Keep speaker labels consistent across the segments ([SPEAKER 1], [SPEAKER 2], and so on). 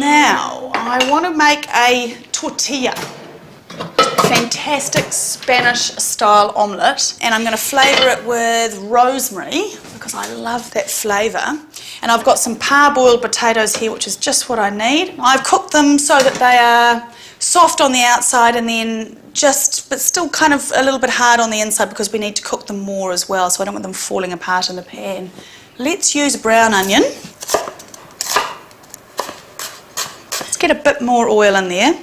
[SPEAKER 1] Now, I want to make a tortilla. Fantastic Spanish style omelette, and I'm going to flavour it with rosemary because I love that flavour. And I've got some parboiled potatoes here, which is just what I need. I've cooked them so that they are soft on the outside and then but still kind of a little bit hard on the inside because we need to cook them more as well, so I don't want them falling apart in the pan. Let's use brown onion. Let's get a bit more oil in there.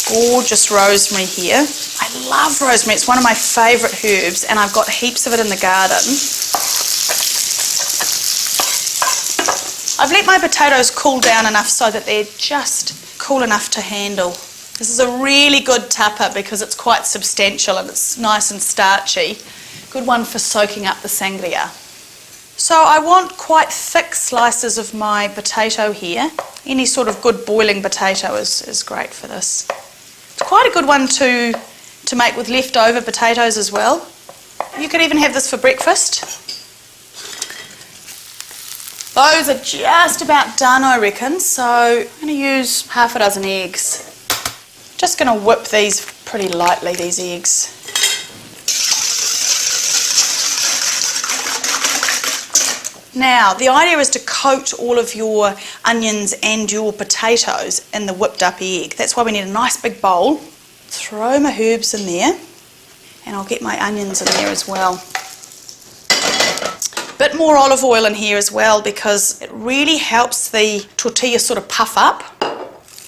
[SPEAKER 1] Gorgeous rosemary here. I love rosemary, it's one of my favourite herbs, and I've got heaps of it in the garden. I've let my potatoes cool down enough so that they're just cool enough to handle. This is a really good tupper because it's quite substantial and it's nice and starchy. Good one for soaking up the sangria. So I want quite thick slices of my potato here. Any sort of good boiling potato is great for this. It's quite a good one to make with leftover potatoes as well. You could even have this for breakfast. Those are just about done, I reckon, so I'm going to use half a dozen eggs. Just going to whip these pretty lightly, these eggs. Now, the idea is to coat all of your onions and your potatoes in the whipped up egg. That's why we need a nice big bowl. Throw my herbs in there, and I'll get my onions in there as well. Bit more olive oil in here as well because it really helps the tortilla sort of puff up.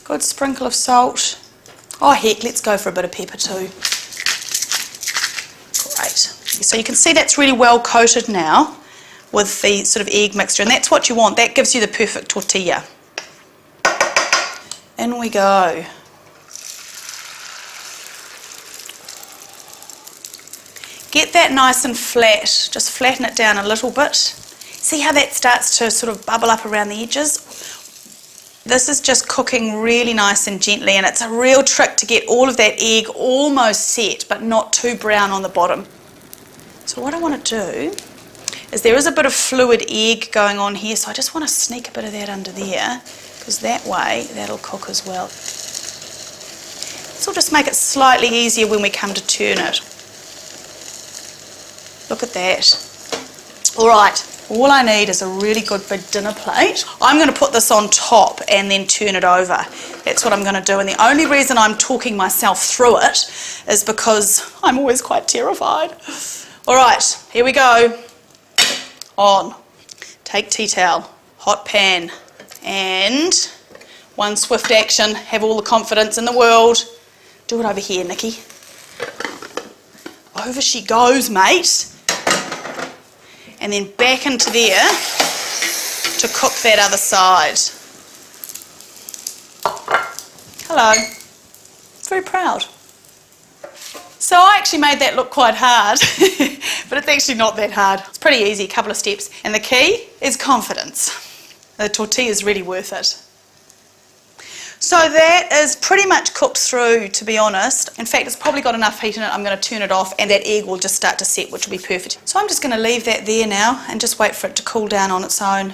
[SPEAKER 1] Good sprinkle of salt. Oh heck, let's go for a bit of pepper too. Great. So you can see that's really well coated now with the sort of egg mixture, and that's what you want. That gives you the perfect tortilla. In we go. Get that nice and flat, just flatten it down a little bit. See how that starts to sort of bubble up around the edges? This is just cooking really nice and gently, and it's a real trick to get all of that egg almost set but not too brown on the bottom. So what I want to do is there is a bit of fluid egg going on here, so I just want to sneak a bit of that under there because that way that'll cook as well. This will just make it slightly easier when we come to turn it. Look at that. Alright, all I need is a really good big dinner plate. I'm going to put this on top and then turn it over. That's what I'm going to do, and the only reason I'm talking myself through it is because I'm always quite terrified. Alright, here we go. On. Take tea towel, hot pan, and one swift action. Have all the confidence in the world. Do it over here, Nikki. Over she goes, mate. And then back into there to cook that other side. Hello. It's very proud. So I actually made that look quite hard, but it's actually not that hard. It's pretty easy, a couple of steps. And the key is confidence. The tortilla is really worth it. So that is pretty much cooked through, to be honest. In fact, it's probably got enough heat in it. I'm going to turn it off and that egg will just start to set, which will be perfect. So I'm just going to leave that there now and just wait for it to cool down on its own.